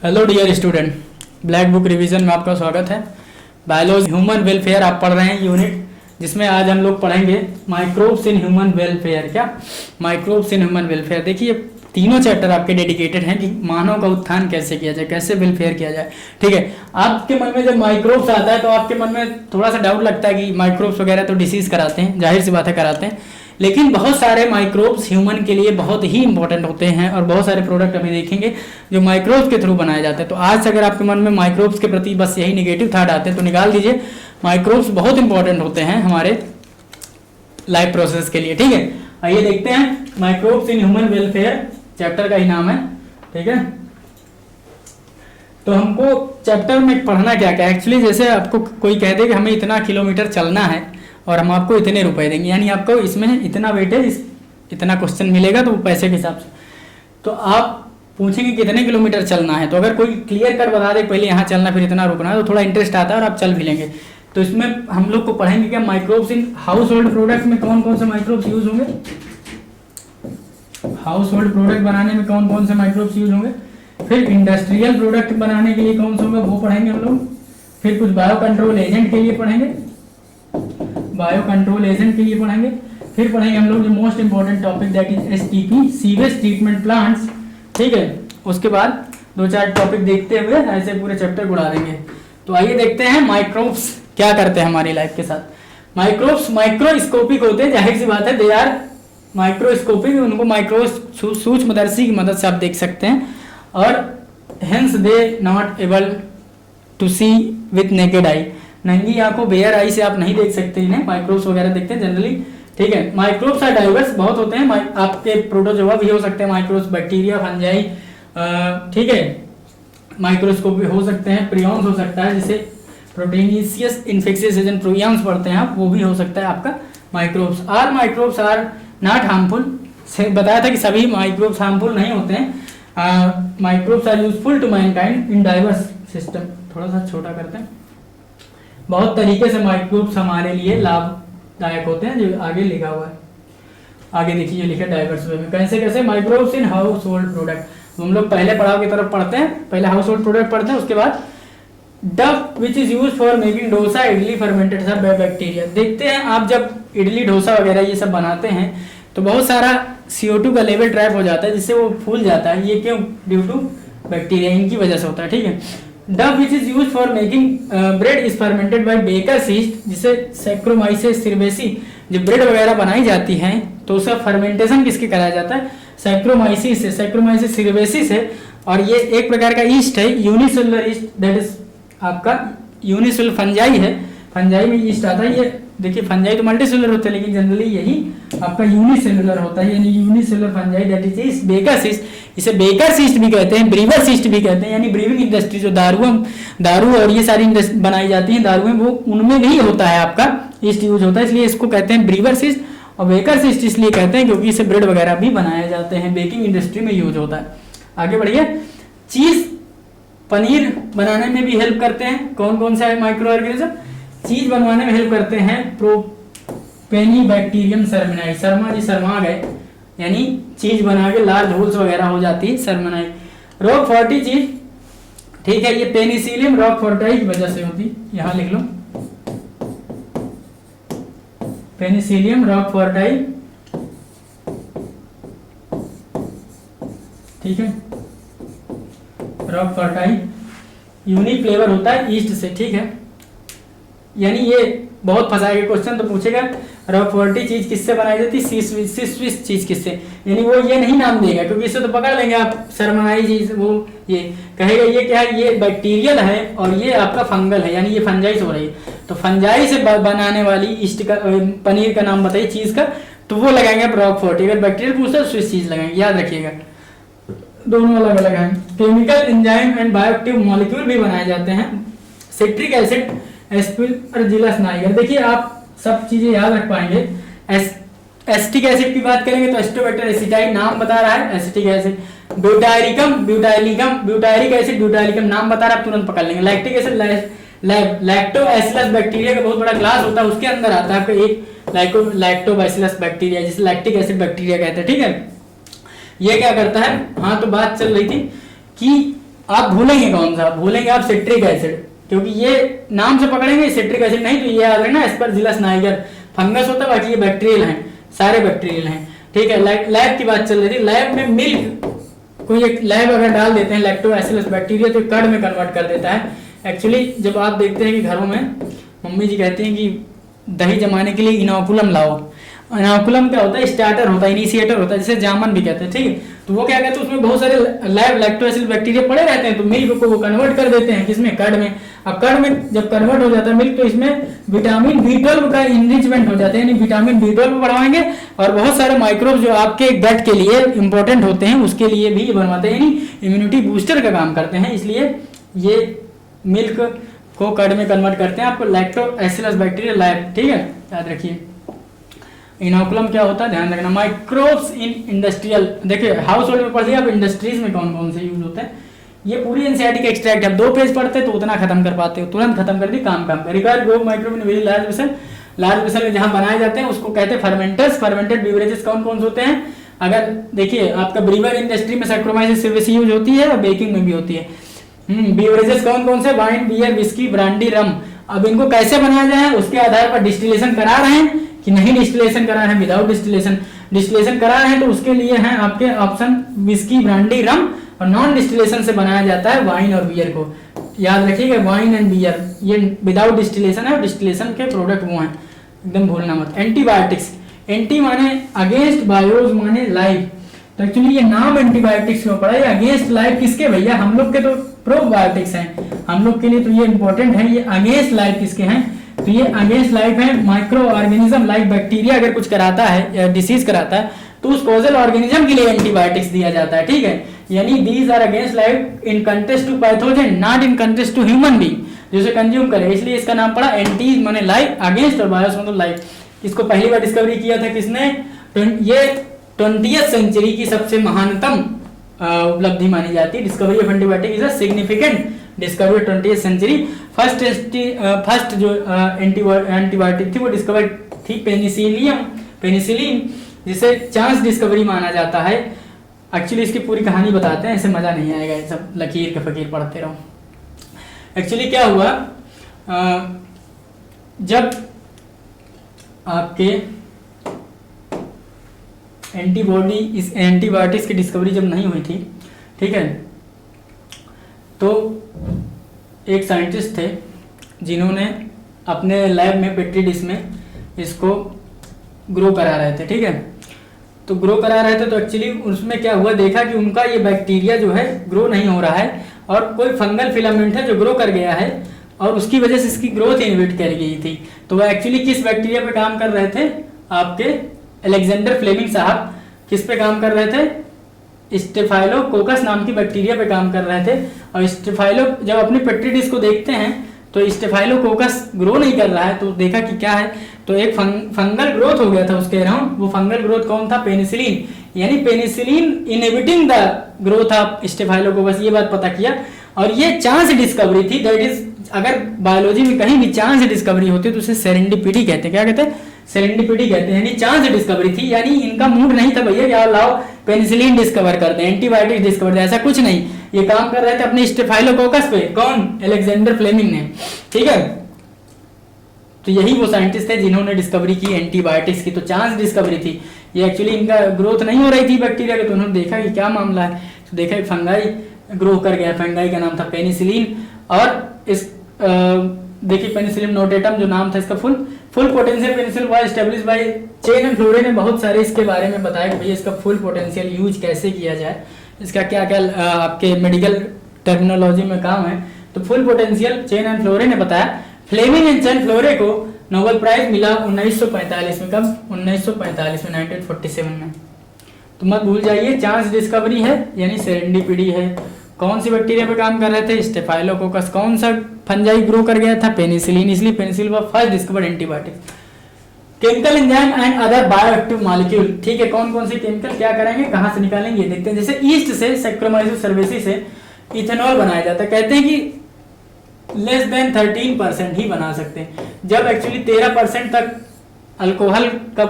Hello dear student, black book revision में आपका स्वागत है। बायोलॉजी ह्यूमन वेलफेयर आप पढ़ रहे हैं यूनिट, जिसमें आज हम लोग पढ़ेंगे माइक्रोब्स इन ह्यूमन वेलफेयर। क्या माइक्रोब्स इन ह्यूमन वेलफेयर? देखिए तीनों चैप्टर आपके डेडिकेटेड हैं कि मानव का उत्थान कैसे किया जाए, कैसे वेलफेयर किया जाए। ठीक है, आपके मन में जब माइक्रोब्स आता है तो आपके मन में थोड़ा सा डाउट लगता है कि माइक्रोब्स वगैरह तो डिसीज कराते हैं, जाहिर सी बात है कराते हैं, लेकिन बहुत सारे माइक्रोब्स ह्यूमन के लिए बहुत ही इंपॉर्टेंट होते हैं और बहुत सारे प्रोडक्ट अभी देखेंगे जो माइक्रोब्स के थ्रू बनाए जाते हैं। तो आज से अगर आपके मन में माइक्रोब्स के प्रति बस यही नेगेटिव थॉट आते हैं तो निकाल दीजिए। माइक्रोब्स बहुत इंपॉर्टेंट होते हैं हमारे लाइफ प्रोसेस के लिए। ठीक है, आइए देखते हैं microbes in human welfare, chapter का ही नाम है। ठीक है, तो हमको चैप्टर में पढ़ना क्या क्या। एक्चुअली जैसे आपको कोई कह दे कि हमें इतना किलोमीटर चलना है और हम आपको इतने रुपए देंगे, यानी आपको इसमें इतना वेटेज, इतना क्वेश्चन मिलेगा तो पैसे के हिसाब से, तो आप पूछेंगे कितने किलोमीटर चलना है। तो अगर कोई क्लियर कर बता दे पहले यहाँ चलना फिर इतना रुकना है तो थोड़ा इंटरेस्ट आता है और आप चल भी लेंगे। तो इसमें हम लोग को पढ़ेंगे क्या microbes in house hold product में कौन कौन से माइक्रोब्स यूज होंगे, हाउस होल्ड प्रोडक्ट बनाने में कौन कौन से माइक्रोब्स यूज होंगे, फिर इंडस्ट्रियल प्रोडक्ट बनाने के लिए कौन से होंगे वो पढ़ेंगे हम लोग, फिर कुछ बायो कंट्रोल एजेंट के लिए पढ़ेंगे, बायो कंट्रोल एजेंट के लिए पढ़ेंगे, फिर पढ़ेंगे हम लोग जो most important topic that is STP, sewage treatment plants. ठीक है, उसके बाद दो चार टॉपिक देखते हुए ऐसे पूरे चैप्टर उड़ा देंगे। तो आइए देखते हैं माइक्रोब्स क्या करते हैं हमारी लाइफ के साथ। माइक्रोब्स माइक्रोस्कोपिक होते हैं, जाहिर सी बात है, दे आर माइक्रोस्कोपिक, उनको माइक्रो सूक्ष्मदर्शी की मदद से आप देख सकते हैं और hence they not able to see with naked eye, नंगी आंखों बेयर आई से आप नहीं देख सकते इन्हें, माइक्रोब्स वगैरह देखते हैं जनरली। ठीक है, माइक्रोब्स आर डाइवर्स, बहुत होते हैं, आपके प्रोटोजोआ भी हो सकते हैं माइक्रोब्स, बैक्टीरिया, फंजाई, ठीक है, माइक्रोस्कोप हो सकते हैं, प्रियॉन्स हो सकता है, जिसे प्रोटीनियस इन्फेक्शियस एजेंट प्रियॉन्स पढ़ते हैं आप, वो भी हो सकता है आपका microbes. Microbes are not harmful, बताया था कि सभी माइक्रोब्स हार्मफुल नहीं होते हैं। Microbes are useful to mankind in diverse system, थोड़ा सा छोटा करते हैं, बहुत तरीके से माइक्रोब्स हमारे लिए लाभदायक होते हैं, जो आगे लिखा हुआ है। आगे देखिए लिखा डाइवर्स वे में, कैसे कैसे microbes in house hold product. हम लोग पहले पड़ाव की तरफ पढ़ते हैं, पहले हाउस होल्ड प्रोडक्ट पढ़ते हैं, उसके बाद Dove which is use for making dosa, idli, fermented सब बैक्टीरिया। देखते हैं आप जब इडली डोसा वगैरह ये सब बनाते हैं तो बहुत सारा CO2 का लेवल ट्रैप हो जाता है, जिससे वो फूल जाता है। ये क्यों? ड्यू टू बैक्टीरिया, इनकी वजह से होता है। ठीक है, dough which is use for making bread is fermented by bakers yeast, जिसे सैक्रोमाइसेस सिरबेसी, जो ब्रेड वगैरह बनाई जाती हैं तो उसका फर्मेंटेशन किसके कराया जाता है? सैक्रोमाइसिस से, सैक्रोमाइसेस सिरबेसी से। और ये एक प्रकार का ईस्ट है, यूनिसेलुलर ईस्ट, दैट इज आपका यूनिसेलुलर फंजाई है, फंजाई में ईस्ट आता है। ये देखिए फंजाई तो मल्टीसेलुलर होते हैं, लेकिन जनरली यही आपका यूनिसेलुलर होता है, यानी unicellular fungi that is yeast, bakers yeast. इसे बेकर्स ईस्ट भी कहते हैं, ब्रीवर्स ईस्ट भी कहते हैं, यानी ब्रीविंग इंडस्ट्री जो दारू और ये सारी बनाई जाती है दारुएं, वो उनमें भी होता है आपका ईस्ट यूज होता है, इसलिए इसको कहते हैं ब्रीवर्स ईस्ट। और बेकर्स ईस्ट इसलिए कहते हैं क्योंकि इसे ब्रेड वगैरह भी बनाए जाते हैं, बेकिंग इंडस्ट्री में यूज होता है। आगे बढ़िए, चीज, पनीर बनाने में भी हेल्प करते हैं कौन कौन सा माइक्रो ऑर्गेनिज्म? चीज बनवाने में हेल्प करते हैं प्रोपेनिबैक्टीरियम सरमनाई, शर्मा जी शर्मा गए, यानी चीज बना के लार्ज होल्स वगैरह हो जाती है, सरमनाई। रॉक फोर्टी चीज, ठीक है, ये पेनिसिलियम रॉक फोर्टाई की वजह से होती, यहां लिख लो, पेनिसिलियम रॉक फोर्टाई। ठीक है, रॉक फोर्टाई यूनिक फ्लेवर होता है ईस्ट से। ठीक है, यानी ये बहुत फंसाएगा क्वेश्चन, तो पूछेगा रॉक फोर्टी चीज किससे बनाई जाती है? स्विस चीज किससे, यानी वो ये नहीं नाम देगा क्योंकि इससे तो पकड़ लेंगे आप, शर्मनाई चीज, वो ये कहेगा ये क्या है, ये बैक्टीरियल है और ये आपका फंगल है, यानी ये फंजाई से हो रही है। तो फंजाई से बनाने वाली ईस्ट का पनीर का नाम बताइए चीज का, तो वो लगाएंगे आप रॉक फोर्टी। अगर बैक्टीरियल पूछता है स्विस चीज लगाएंगे, याद रखिएगा, दोनों अलग अलग हैं। Chemical enzyme and bioactive molecule भी बनाए जाते हैं, सिट्रिक एसिड, एस्परजिलस नाइगर। देखिए आप सब चीजें याद रख पाएंगे। एसिटिक एसिड की बात करेंगे तो एस्टोबैक्टर एसिटाइड नाम बता रहा है, एसिटिक एसिड। ब्यूटायरिकम, ब्यूटायरिक एसिड, ब्यूटायरिकम नाम बता रहा है, आप तुरंत पकड़ लेंगे। लैक्टिक एसिड, लैक्टोबैसिलस बैक्टीरिया का बहुत बड़ा क्लास होता है, उसके अंदर आता है आपका एक लैक्टोबैसिलस बैक्टीरिया, जिसे लैक्टिक एसिड बैक्टीरिया कहते हैं। ठीक है, ये क्या करता है? हाँ, तो बात चल रही थी कि आप भूलेंगे कौन सा, भूलेंगे आप सिट्रिक एसिड, क्योंकि ये नाम से पकड़ेंगे सिट्रिक एसिड नहीं तो ये याद रखना एस्परजिलस नाइगर फंगस होता है, बाकी ये बैक्टीरियल हैं, सारे बैक्टीरियल हैं, ठीक है। लैब की बात चल रही थी, लैब में मिल्क, कोई एक लैब अगर डाल देते हैं लैक्टोबैसिलस बैक्टीरिया तो कर्ड में कन्वर्ट कर देता है। एक्चुअली जब आप देखते हैं कि घरों में मम्मी जी कहती हैं कि दही जमाने के लिए इनोकुलम लाओ, इनोकुलम क्या होता है, स्टार्टर होता है, इनिशिएटर होता है, जिसे जामन भी कहते हैं, ठीक है। तो वो क्या कहते हैं, उसमें बहुत सारे लैब लैक्टोबैसिलस बैक्टीरिया पड़े रहते हैं, तो मिल्क को वो कन्वर्ट कर देते हैं किसमें, कर्ड में। अब कर्ड में जब कन्वर्ट हो जाता है मिल्क तो इसमें विटामिन B12 का इनरिचमेंट हो जाता है, यानी विटामिन B12 बढ़ाएंगे और बहुत सारे माइक्रोब जो आपके गट के लिए इंपॉर्टेंट होते हैं उसके लिए भी बनवाते हैं, यानी इम्यूनिटी बूस्टर का काम करते हैं, इसलिए ये मिल्क को कर्ड में कन्वर्ट करते हैं। आपको लैक्टोबैसिलस बैक्टीरिया लैब, ठीक है, याद रखिए। इनोकुलम क्या होता है, ध्यान रखना। माइक्रोब्स इन इंडस्ट्रियल, देखिए हाउस होल्ड में पढ़ लिया, अब इंडस्ट्रीज में कौन कौन से यूज होते हैं, ये पूरी एनसीईआरटी का एक्सट्रैक्ट है। 2 पेज पढ़ते तो उतना खत्म कर पाते हो, तुरंत खत्म कर दी, काम पे। Required grow microbe in very large vessel, large vessel में जहां बनाए जाते हैं उसको कहते हैं फर्मेंटर्स। फर्मेंटेड बीवरेजेस कौन कौन से होते हैं, अगर देखिए आपका ब्रीवर इंडस्ट्री में सैक्रोमाइसिस सिर्वेसी यूज होती है और बेकिंग में भी होती है। बीवरेजेस कौन कौन से, वाइन, बियर, विस्की, ब्रांडी, रम। अब इनको कैसे बनाया जाए उसके आधार पर डिस्टिलेशन करा रहे हैं कि नहीं डिस्टिलेशन करा रहे हैं, विदाउट डिस्टिलेशन, डिस्टिलेशन करा रहे हैं तो उसके लिए हैं आपके ऑप्शन विस्की, ब्रांडी, रम, और नॉन डिस्टिलेशन से बनाया जाता है वाइन और बियर को, याद रखिएगा। वाइन एंड बियर ये विदाउट डिस्टिलेशन है और डिस्टिलेशन के प्रोडक्ट वो हैं, एकदम भूलना मत। एंटीबायोटिक्स, एंटी माने अगेंस्ट, बायोज माने लाइफ, तो एक्चुअली ये नाम एंटीबायोटिक्स क्यों पड़ा, ये अगेंस्ट लाइफ किसके भैया, हम लोग के तो प्रोबायोटिक्स हैं, हम लोग के लिए तो ये इंपॉर्टेंट है। ये अगेंस्ट लाइफ किसके हैं, तो ये अगेंस्ट लाइफ है माइक्रो ऑर्गेनिज्म लाइक बैक्टीरिया अगर कुछ कराता है या डिसीज कराता है तो उस कॉजल ऑर्गेनिज्म के लिए एंटीबायोटिक्स दिया जाता है, ठीक है। यानी these are against life in contest to pathogen, not in contest to human being, जिसे कंज्यूम करे, इसलिए इसका नाम पड़ा एंटी माने लाइफ, अगेंस्ट और बायोस मतलब लाइफ। इसको पहली बार डिस्कवरी किया था किसने, ये 20th सेंचुरी की सबसे महानतम उपलब्धि मानी जाती है। Discovery of antibiotic is a significant discovery 20th century. First जो एंटीबायोटिक थी वो डिस्कवर थी पेनिसिलिन, जिसे चांस डिस्कवरी माना जाता है। एक्चुअली इसकी पूरी कहानी बताते हैं, ऐसे मजा नहीं आएगा, ये सब लकीर के फकीर पढ़ते रहो। एक्चुअली क्या हुआ, जब आपके एंटीबायोटिक्स की डिस्कवरी जब नहीं हुई थी, ठीक है, तो एक साइंटिस्ट थे जिन्होंने अपने लैब में पेट्री डिश में इसको ग्रो करा रहे थे, ठीक है। तो ग्रो करा रहे थे तो एक्चुअली उसमें क्या हुआ, देखा कि उनका ये बैक्टीरिया जो है ग्रो नहीं हो रहा है और कोई फंगल फिलामेंट है जो ग्रो कर गया है और उसकी वजह से इसकी ग्रोथ इनहिबिट कर गई थी। तो वो एक्चुअली किस बैक्टीरिया पे काम कर रहे थे, आपके अलेक्जेंडर फ्लेमिंग साहब किस पे काम कर रहे थे, स्टेफाइलोकोकस नाम की बैक्टीरिया पे काम कर रहे थे। और स्टेफाइलो जब अपनी पेट्री डिश को देखते हैं तो स्टेफाइलोकोकस ग्रो नहीं कर रहा है, तो देखा कि क्या है, तो एक फंगल ग्रोथ हो गया था उसके अराउंड। वो फंगल ग्रोथ कौन था, पेनिसिलिन, यानी penicillin inhibiting the growth of staphylococcus, ये बात पता किया। और ये चांस डिस्कवरी थी, दैट इज अगर बायोलॉजी में कहीं भी चांस डिस्कवरी होती है तो उसे सेरेंडिपिटी कहते हैं। क्या कहते हैं, सेरेंडिपिटी कहते हैं, यानी चांस डिस्कवरी थी। यानी इनका मूड नहीं था भैया क्या लाओ पेनिसिलिन डिस्कवर करते हैं, एंटीबायोटिक डिस्कवर करते हैं, ऐसा कुछ नहीं। ये काम कर रहे थे अपने स्टेफाइलोकोकस पे, कौन, अलेक्जेंडर फ्लेमिंग ने, ठीक है। तो यही वो साइंटिस्ट थे जिन्होंने डिस्कवरी की एंटीबायोटिक्स की, तो चांस डिस्कवरी थी। ये एक्चुअली इनका ग्रोथ नहीं हो रही थी बैक्टीरिया के, तो उन्होंने देखा कि क्या मामला है, तो देखा फंगाई ग्रो कर गया, फंगाई का नाम था पेनिसिलिन। और इस देखिए पेनिसिलिन नोटेटम जो नाम था इसका full potential penicillin was established by Chain and Florey ने बहुत सारे इसके बारे में बताया कि भैया इसका फुल पोटेंशियल यूज कैसे किया जाए, इसका क्या क्या आपके मेडिकल टर्मिनोलॉजी में काम है। तो full potential chain and Florey ने बताया। फ्लेमिंग एंड चेन फ्लोरे को नोबेल प्राइज मिला 1945 में, कब, 1945 में, 1947 में। तो मत भूल जाइए, चांस डिस्कवरी है यानी सेरेंडिपिटी है। कौन सी बैक्टीरिया पे काम कर रहे थे, स्टेफाइलोकोकस। कौन सा फंजाई ग्रो कर गया था, पेनिसिलिन, इसलिए penicillin was first discovered antibiotic. Chemical enzyme and other bioactive molecule, ठीक है, कौन कौन से केमिकल क्या करेंगे, कहां से निकालेंगे, ये देखते हैं। जैसे ईस्ट से, सैक्रोमाइसोस सर्वेसी से इथेनॉल बनाया जाता है, कहते हैं कि लेस देन 13% ही बना सकते हैं, जब एक्चुअली 13% तक अल्कोहल का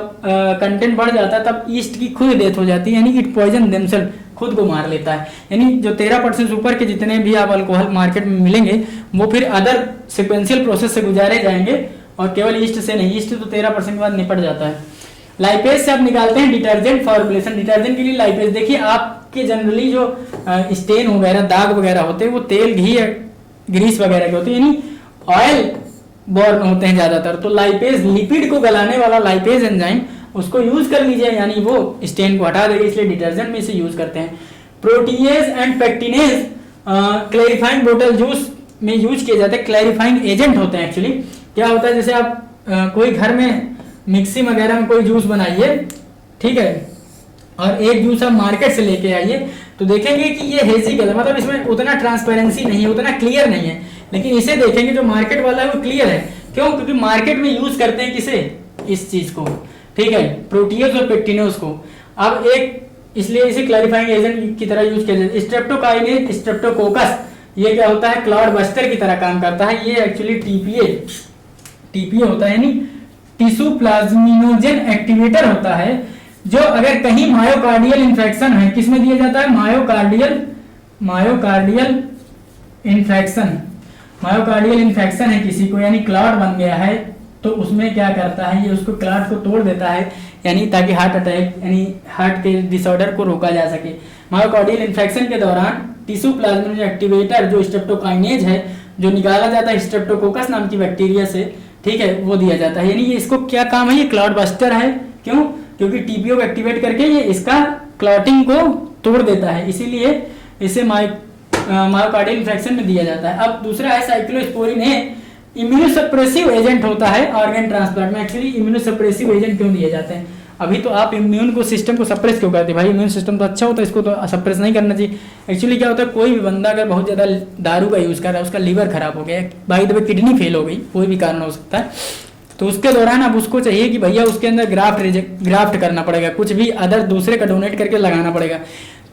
कंटेंट बढ़ जाता है तब ईस्ट की खुद डेथ हो जाती है, यानी कि पॉइजन देमसेल्फ, खुद को मार लेता है। यानी जो 13% ऊपर के जितने भी आप अल्कोहल मार्केट में मिलेंगे वो फिर अदर सिक्वेंशियल प्रोसेस से गुजारे जाएंगे और केवल ईस्ट से नहीं। ईस्ट तो 13% के बाद निपट जाता है। लाइपेज से आप निकालते हैं डिटर्जेंट फॉर्मुलेशन। डिटर्जेंट के लिए लाइपेज, देखिए आपके जनरली जो स्टेन वगैरह दाग वगैरह होते हैं वो तेल, घी या ग्रीस वगैरह के होते हैं, यानी ऑयल बॉर्न होते हैं ज्यादातर। तो लाइपेज, लिपिड को गलाने वाला लाइपेज एंजाइम, उसको यूज कर लीजिए, यानी वो स्टेन को हटा देगा, इसलिए डिटर्जेंट में इसे यूज करते हैं। प्रोटीएज एंड पेक्टिनेज क्लैरिफाइंग बोतल जूस में यूज किए जाते हैं, क्लैरिफाइंग एजेंट होते हैं। एक्चुअली क्या होता है, जैसे आप कोई घर में मिक्सी वगैरह में कोई जूस बनाइए, ठीक है, और एक जूस आप मार्केट से लेके आइए तो देखेंगे कि ये हेजी कलर, मतलब इसमें उतना ट्रांसपेरेंसी नहीं है, उतना क्लियर नहीं है। लेकिन इसे देखेंगे जो मार्केट वाला है वो क्लियर है। क्यों? क्योंकि मार्केट में यूज करते हैं किसे, इस चीज को, ठीक है, प्रोटीज और पेक्टिनोज को। अब एक, इसलिए इसे क्लैरिफाइंग एजेंट की तरह यूज किया जाता है। स्ट्रेप्टोकाइनेज, स्ट्रेप्टोकोकस, ये क्या होता है, क्लॉड बस्टर की तरह काम करता है। ये एक्चुअली टीपीए होता है, यानी टिश्यू प्लाज्मिनोजेन एक्टिवेटर होता है, जो अगर कहीं मायोकार्डियल इन्फेक्शन है, किसमें दिया जाता है, मायोकार्डियल इन्फेक्शन है किसी को, यानी क्लॉट बन गया है, तो उसमें क्या करता है, ये उसको क्लॉट को तोड़ देता है, यानी ताकि हार्ट अटैक यानी हार्ट के डिसऑर्डर को रोका जा सके। मायोकार्डियल इन्फेक्शन के दौरान टिश्यू प्लाज्मिनोजेन एक्टिवेटर जो स्ट्रेप्टोकाइनेज है, जो निकाला जाता है स्ट्रेप्टोकोकस नाम की बैक्टीरिया से, ठीक है, वो दिया जाता है। यानी ये इसको क्या काम है, ये क्लॉट बस्टर है। क्यों? क्योंकि टीपीओ को एक्टिवेट करके ये इसका क्लॉटिंग को तोड़ देता है, इसीलिए इसे मायोकार्डियल इन्फेक्शन में दिया जाता है। अब दूसरा है साइक्लोस्पोरिन है, इम्यूनोसप्रेसिव एजेंट होता है ऑर्गन ट्रांसप्लांट में। एक्चुअली इम्यूनोसप्रेसिव एजेंट क्यों दिए जाते हैं? अभी तो आप इम्यून को सिस्टम को सप्रेस क्यों करते हैं भाई? इम्यून सिस्टम तो अच्छा होता है, इसको तो सप्रेस नहीं करना चाहिए। एक्चुअली क्या होता है, कोई भी बंदा अगर बहुत ज़्यादा दारू का यूज़ कर रहा है, उसका लीवर खराब हो गया, by the way kidney fail हो गई, कोई भी कारण हो सकता है, तो उसके दौरान अब उसको चाहिए कि भैया उसके अंदर ग्राफ्ट करना पड़ेगा, कुछ भी अदर दूसरे का डोनेट करके लगाना पड़ेगा।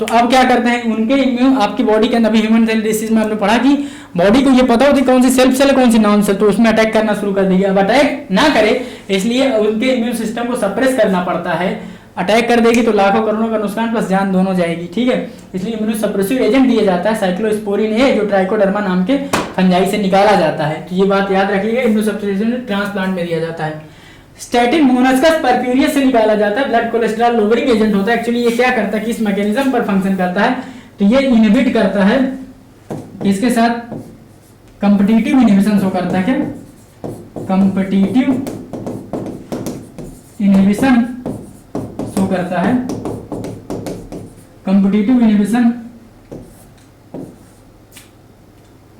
तो अब क्या करते हैं, उनके इम्यून आपकी बॉडी के अंदर, अभी ह्यूमन सेल डिसीज में आपने पढ़ा कि बॉडी को ये पता होती कौन सी सेल्फ सेल कौन सी नॉन सेल, तो उसमें अटैक करना शुरू कर देगी। अब अटैक ना करे इसलिए उनके इम्यून सिस्टम को सप्रेस करना पड़ता है। अटैक कर देगी तो लाखों करोड़ों का नुकसान प्लस जान दोनों जाएगी, ठीक है। इसलिए इम्यूनोसप्रेसिव एजेंट दिया जाता है साइक्लोस्पोरिन है, जो ट्राइकोडर्मा नाम के फंजाई से निकाला जाता है। तो ये बात याद रखिएगा, इम्यूनोसप्रेसिव ट्रांसप्लांट में दिया जाता है। स्टैटिन मोनस्कस परप्यूरियस से निकाला जाता है, ब्लड कोलेस्ट्रॉल लोअरिंग एजेंट होता है। एक्चुअली ये क्या करता है, किस मैकेनिज्म पर फंक्शन करता है, तो ये इनहिबिट करता है, इसके साथ कॉम्पिटिटिव इनहिबिशन शो करता है। क्या कॉम्पिटिटिव इनहिबिशन शो करता है, competitive inhibition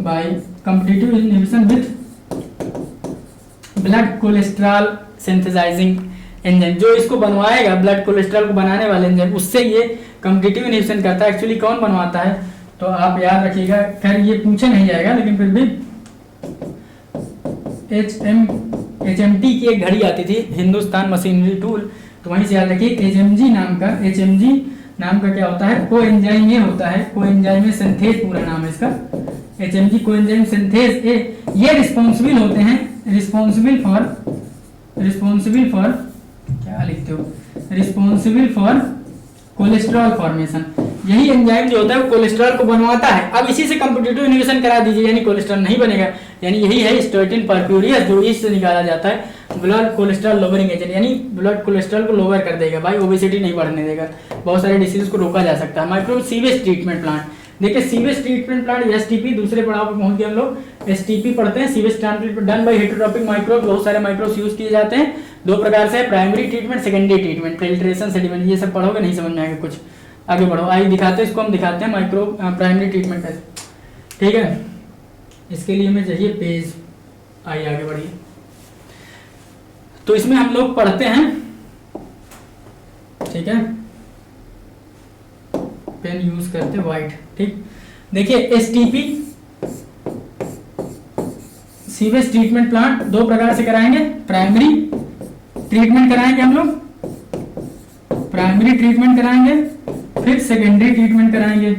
by competitive inhibition with blood cholesterol synthesising enzyme, जो इसको बनवाएगा ब्लड कोलेस्ट्रॉल को बनाने वाले एंजाइम, उससे ये कॉम्पिटिटिव इनहिबिशन करता है। एक्चुअली कौन बनवाता है, तो आप याद रखिएगा, खैर ये पूछे नहीं जाएगा लेकिन फिर भी HMT की एक घड़ी आती थी, हिंदुस्तान मशीनरी टूल, तो वहीं से याद रखिए HMG नाम का क्या होता है, कोएंजाइम ए होता है, कोएंजाइम सिंथेज पूरा नाम है इसका, HMG कोएंजाइम सिंथेज ए। ये रिस्पॉन्सिबल होते हैं, रिस्पॉन्सिबल फॉर क्या लिखते हो, रिस्पॉन्सिबल फॉर कोलेस्ट्रॉल फॉर्मेशन। यही एंजाइम जो होता है वो कोलेस्ट्रॉल को बनवाता है। अब इसी से कॉम्पिटिटिव इनहिबिशन करा दीजिए, यानी कोलेस्ट्रॉल नहीं बनेगा। यानी यही है स्टैटिन परप्यूरियस, जो इससे निकाला जाता है, ब्लड कोलेस्ट्रॉल लोअरिंग एजेंट, यानी ब्लड कोलेस्ट्रॉल को लोअर कर देगा भाई, ओबेसिटी नहीं बढ़ने देगा, बहुत सारे डिसीज को रोका जा सकता है। माइक्रो सीवेज ट्रीटमेंट प्लांट, देखिए सीवेज ट्रीटमेंट प्लांट STP, दूसरे पड़ाव पर पहुंच गए हम लोग, STP पढ़ते हैं, sewage treatment done by heterotrophic microbe. बहुत सारे माइक्रोब्स यूज किए जाते हैं, दो प्रकार से, primary treatment, secondary treatment, filtration, sediment, ये सब पढ़ोगे नहीं समझ में आएगा कुछ, आगे बढ़ो। आइए दिखाते हैं, इसको हम दिखाते हैं माइक्रो प्राइमरी ट्रीटमेंट है, ठीक है। इसके लिए हमें चाहिए पेज, आइए आगे बढ़िए। तो इसमें हम लोग पढ़ते हैं, ठीक है, पेन यूज करते व्हाइट, ठीक। देखिए STP सीवेज ट्रीटमेंट प्लांट दो प्रकार से कराएंगे, प्राइमरी ट्रीटमेंट कराएंगे हम लोग, प्राइमरी ट्रीटमेंट कराएंगे, फिर सेकेंडरी ट्रीटमेंट कराएंगे।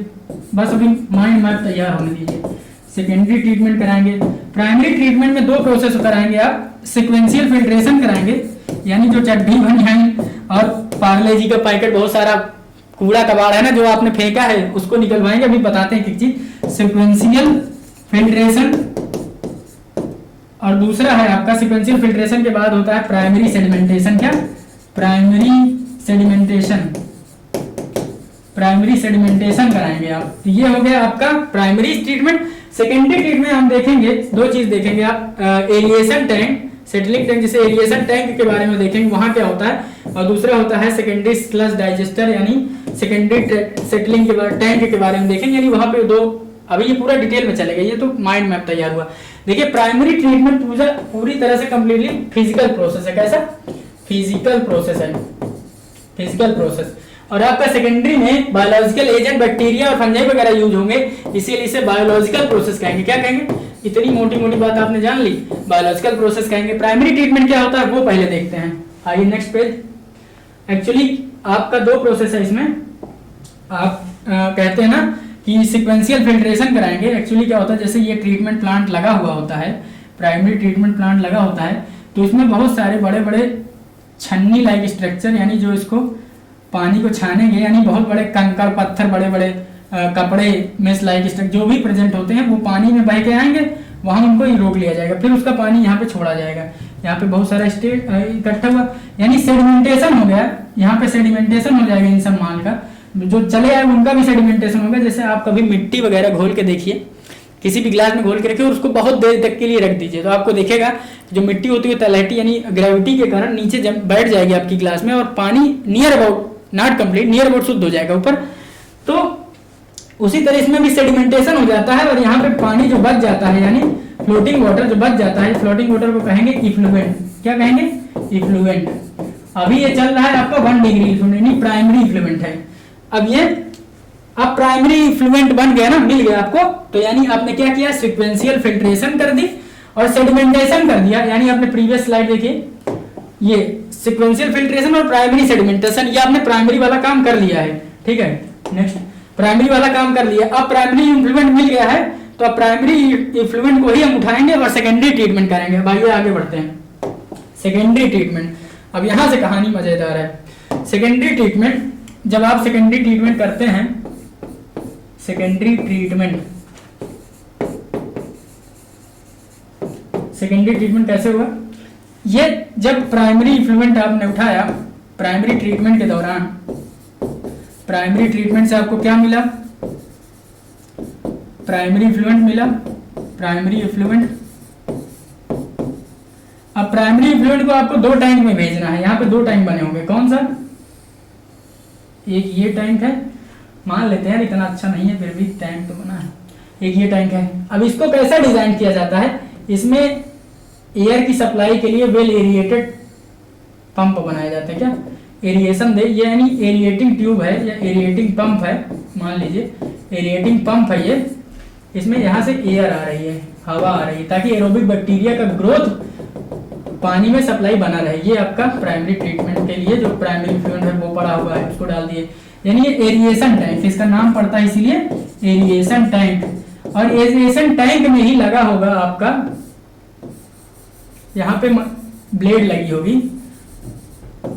बस अभी माइंड मैप तैयार होने दीजिए। सेकेंडरी ट्रीटमेंट कराएंगे, प्राइमरी ट्रीटमेंट में दो प्रोसेस कराएंगे आप, सिक्वेंशियल फिल्ट्रेशन कराएंगे, यानी जो चड्डी बनियान और पार्ले जी का पैकेट, बहुत सारा कूड़ा कबाड़ है ना जो आपने फेंका है, उसको निकलवाएंगे। अभी बताते हैं एक चीज, सिक्वेंशियल फिल्ट्रेशन, और दूसरा है आपका सिक्वेंशियल फिल्ट्रेशन के बाद होता है प्राइमरी सेडिमेंटेशन। क्या? प्राइमरी सेडिमेंटेशन, प्राइमरी सेडिमेंटेशन कराएंगे आप। तो ये हो गया आपका प्राइमरी ट्रीटमेंट। सेकेंडरी ट्रीटमेंट हम देखेंगे, दो चीज देखेंगे आप, एरिएशन टैंक, सेटलिंग टैंक, जैसे एरिएशन टैंक के बारे में देखेंगे वहां क्या होता है, और दूसरा होता है सेकेंडरी स्लश डाइजेस्टर, यानी सेकेंडरी सेटलिंग के टैंक के बारे में देखेंगे। यानी वहां पे दो, अभी ये पूरा डिटेल में चलेगा, ये तो माइंड मैप तैयार हुआ। देखिए प्राइमरी ट्रीटमेंट पूरी तरह से कंप्लीटली फिजिकल प्रोसेस है। कैसा? फिजिकल प्रोसेस है, फिजिकल प्रोसेस। और आपका सेकेंडरी में बायोलॉजिकल एजेंट, बैक्टीरिया और फंजाई वगैरह यूज होंगे, इसीलिए इसे बायोलॉजिकल प्रोसेस कहेंगे। क्या कहेंगे? इतनी मोटी मोटी बात आपने जान ली, बायोलॉजिकल प्रोसेस कहेंगे। प्राइमरी ट्रीटमेंट क्या होता है वो पहले देखते हैं। आइए नेक्स्ट पेज। एक्चुअली आपका दो प्रोसेस है इसमें। आप कहते हैं ना कि सिक्वेंशियल फिल्ट्रेशन कराएंगे। एक्चुअली क्या होता है, जैसे ये ट्रीटमेंट प्लांट लगा हुआ होता है, प्राइमरी ट्रीटमेंट प्लांट लगा होता है, तो इसमें बहुत सारे बड़े बड़े छन्नी लाइक स्ट्रक्चर, यानी जो इसको पानी को छानेंगे, यानी बहुत बड़े कंकड़ पत्थर, बड़े बड़े कपड़े, मेस लाइक स्ट्रक्चर जो भी प्रेजेंट होते हैं वो पानी में बह के आएंगे, वहां उनको ही रोक लिया जाएगा, फिर उसका पानी यहाँ पे छोड़ा जाएगा। यहाँ पे बहुत सारा स्टेट इकट्ठा हुआ, यानी सेडिमेंटेशन हो गया। यहाँ पे सेडिमेंटेशन हो जाएगा इन सब माल का, जो चले आए उनका भी सेडिमेंटेशन होगा। जैसे आप कभी मिट्टी वगैरह घोल के देखिए, किसी भी गिलास में घोल के रखिए और उसको बहुत देर तक के लिए रख दीजिए, तो आपको दिखेगा जो मिट्टी होती है तलहटी, यानी ग्रेविटी के कारण नीचे बैठ जाएगी आपकी गिलास में, और पानी near about, not complete, near about शुद्ध हो जाएगा ऊपर। तो उसी तरह इसमें भी सेडिमेंटेशन हो जाता है, और यहाँ पे पानी जो बच जाता है, यानी फ्लोटिंग वाटर जो बच जाता है, फ्लोटिंग वाटर को कहेंगे इफ्लुएंट। क्या कहेंगे? इफ्लुएंट। अभी ये चल रहा है आपका 1 डिग्री इफ्लुएंट, यानी प्राइमरी इफ्लुएंट है। अब प्राइमरी इफ्लुएंट बन गया ना, मिल गया आपको, तो यानी आपने क्या किया, सिक्वेंशियल फिल्ट्रेशन कर दी और सेडिमेंटेशन कर दिया। यानी आपने प्रीवियस स्लाइड देखिए, ये सिक्वेंशियल फिल्ट्रेशन और प्राइमरी सेडिमेंटेशन, ये आपने प्राइमरी वाला काम कर लिया है। ठीक है, नेक्स्ट प्राइमरी वाला काम कर लिया। अब प्राइमरी इफ्लुएंट मिल गया है, तो अब प्राइमरी इफ्लुएंट को ही हम उठाएंगे और सेकेंडरी ट्रीटमेंट करेंगे। अब आइए आगे बढ़ते हैं। सेकेंडरी ट्रीटमेंट, अब यहां से कहानी मजेदार है। सेकेंडरी ट्रीटमेंट, जब आप सेकेंडरी ट्रीटमेंट करते हैं, सेकेंडरी ट्रीटमेंट, सेकेंडरी ट्रीटमेंट कैसे हुआ? ये जब प्राइमरी इफ्लुएंट आपने उठाया, प्राइमरी ट्रीटमेंट के दौरान, प्राइमरी ट्रीटमेंट से आपको क्या मिला? प्राइमरी इफ्लुएंट मिला, प्राइमरी इफ्लुएंट। अब प्राइमरी इफ्लुएंट को आपको दो टैंक में भेजना है। यहाँ पे दो टैंक बने होंगे, कौन सा? एक ये टैंक है, मान लेते हैं इतना अच्छा नहीं है, फिर भी टैंक तो बना है। एक ये टैंक है। अब इसको कैसा डिजाइन किया जाता है? इसमें एयर की सप्लाई के लिए वेल एरिएटेड पंप बनाए जाते हैं। क्या? एरिएशन दे, ये यानी एरिएटिंग ट्यूब है या एरिएटिंग पंप है, मान लीजिए एरिएटिंग पंप है ये। इसमें यहाँ से एयर आ रही है, हवा आ रही है, ताकि एरोबिक बैक्टीरिया का ग्रोथ पानी में सप्लाई बना रहे। ये आपका प्राइमरी ट्रीटमेंट के लिए जो प्राइमरी इफ्लुएंट है वो पड़ा हुआ है, उसको डाल दिए। यानी ये एरिएशन टैंक, इसका नाम पड़ता है इसीलिए एरिएशन टैंक। और एरिएशन टैंक में ही लगा होगा आपका, यहाँ पे ब्लेड लगी होगी।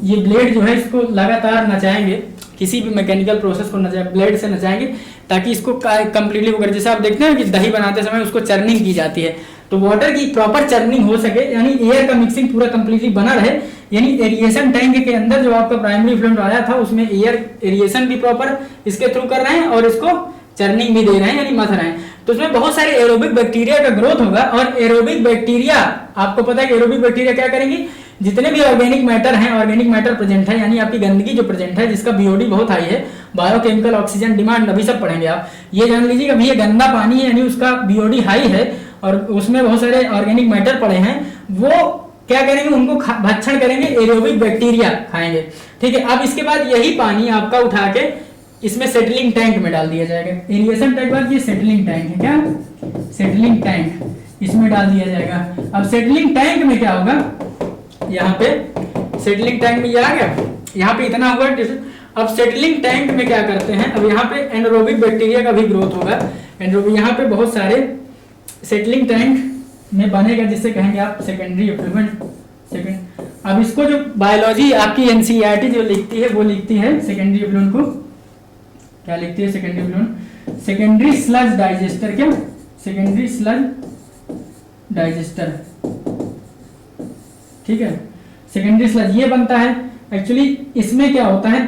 ये ब्लेड जो है इसको लगातार नचाएंगे, किसी भी मैकेनिकल प्रोसेस को ब्लेड से नचाएंगे, ताकि इसको कंप्लीटली वो करे। जैसे आप देखते हैं कि दही बनाते समय उसको चर्निंग की जाती है, तो वाटर की प्रॉपर चर्निंग हो सके, यानी एयर का मिक्सिंग पूरा कंप्लीटली बना रहे। यानी एरिएशन टैंक के अंदर जो आपका प्राइमरी इफ्लुएंट आया था, उसमें एयर एरिएशन भी प्रॉपर इसके थ्रू कर रहे हैं और इसको चर्निंग भी दे रहे हैं, यानी मथ रहे हैं। तो उसमें बहुत सारे एरोबिक बैक्टीरिया का ग्रोथ होगा। और एरोबिक बैक्टीरिया, आपको पता है कि एरोबिक बैक्टीरिया क्या करेंगी? जितने भी ऑर्गेनिक मैटर हैं, ऑर्गेनिक मैटर प्रेजेंट है, यानी आपकी गंदगी जो प्रेजेंट है, जिसका बीओडी बहुत हाई है, बायोकेमिकल ऑक्सीजन डिमांड, अभी सब पढ़ेंगे आप। ये जान लीजिए कि ये गंदा पानी है, यानी उसका बीओडी हाई है और उसमें बहुत सारे ऑर्गेनिक मैटर पड़े हैं, वो क्या करेंगे? उनको भक्षण करेंगे, एरोबिक बैक्टीरिया खाएंगे। ठीक है, अब इसके बाद यही पानी आपका उठा के इसमें सेटलिंग टैंक में डाल दिया जाएगा। एरिएशन टैंक बाद ये सेटलिंग टैंक है। क्या? सेटलिंग टैंक, इसमें डाल दिया जाएगा। अब सेटलिंग टैंक में क्या होगा? यहाँ पे सेटलिंग टैंक में ये आ गया, यहाँ पे इतना हुआ। अब सेटलिंग टैंक में क्या करते हैं? अब यहाँ पे एनारोबिक बैक्टीरिया का भी ग्रोथ होगा। यहाँ पे बहुत सारे सेटलिंग टैंक में बनेगा, जिससे कहेंगे आप सेकेंडरी इफ्लुएंट। अब इसको जो बायोलॉजी आपकी एनसीईआरटी जो लिखती है वो लिखती है सेकेंडरी इफ्लुएंट को, क्या लिखती है secondary effluent, secondary sludge digester, क्या सेकेंडरी स्लज डाइजेस्टर, ठीक है। सेकेंडरी स्लज ये बनता है, एक्चुअली इसमें क्या होता है,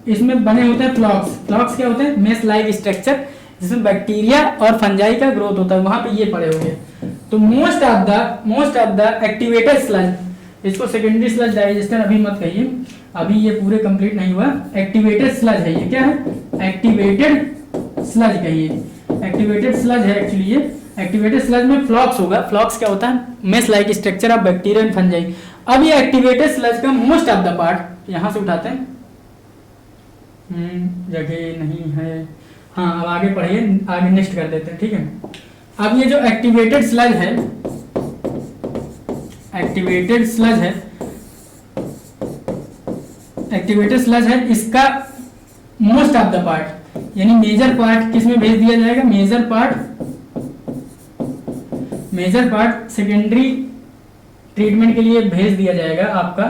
इसमें बने होते हैं फ्लॉक्स। फ्लॉक्स क्या होते हैं, मेस लाइक स्ट्रक्चर जिसमें बैक्टीरिया और फंजाई का ग्रोथ होता है, वहां पे ये पड़े हुए हैं। तो most of the activated sludge, इसको सेकेंडरी स्लज डाइजेस्टर अभी मत कहिए, अभी ये पूरे कंप्लीट नहीं हुआ। एक्टिवेटेड स्लज है ये, क्या है, एक्टिवेटेड स्लज कहिए, एक्टिवेटेड स्लज है एक्चुअली ये। एक्टिवेटेड स्लज में फ्लॉक्स होगा, फ्लॉक्स क्या होता है, mess like structure of bacteria and fungi. अब ये एक्टिवेटेड स्लज का मोस्ट ऑफ द पार्ट यहां से उठाते हैं, जगह नहीं है, हाँ अब आगे पढ़िए, आगे नेक्स्ट कर देते हैं, ठीक है। अब ये जो एक्टिवेटेड स्लज है, एक्टिवेटेड स्लज है, एक्टिवेटेड स्लज है, इसका मोस्ट ऑफ द पार्ट यानी मेजर पार्ट किसमें भेज दिया जाएगा, मेजर पार्ट सेकेंडरी ट्रीटमेंट के लिए भेज दिया जाएगा आपका,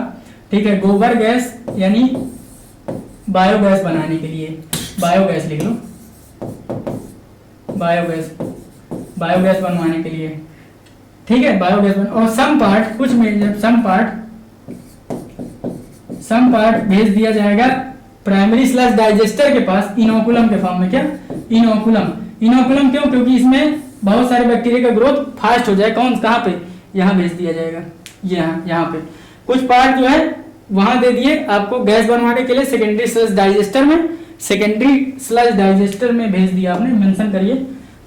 ठीक है। गोबर गैस यानी बायोगैस बनाने के लिए, बायोगैस लिख लो, बायोगैस बनवाने के लिए, ठीक है, बायोगैस बन, और सम पार्ट, कुछ सम पार्ट भेज दिया जाएगा प्राइमरी स्लज डाइजेस्टर के पास इनोकुलम के फॉर्म में, क्या इनोकुलम क्यों, क्योंकि इसमें बहुत सारे बैक्टीरिया का ग्रोथ फास्ट हो जाए। कौन, कहाँ पे, यहाँ भेज दिया जाएगा, यहाँ पे कुछ पार्ट जो है वहां दे दिए आपको गैस बनवाने के लिए सेकेंडरी स्लज डाइजेस्टर में, सेकेंडरी स्लज डाइजेस्टर में भेज दिया आपने, मेंशन करिए,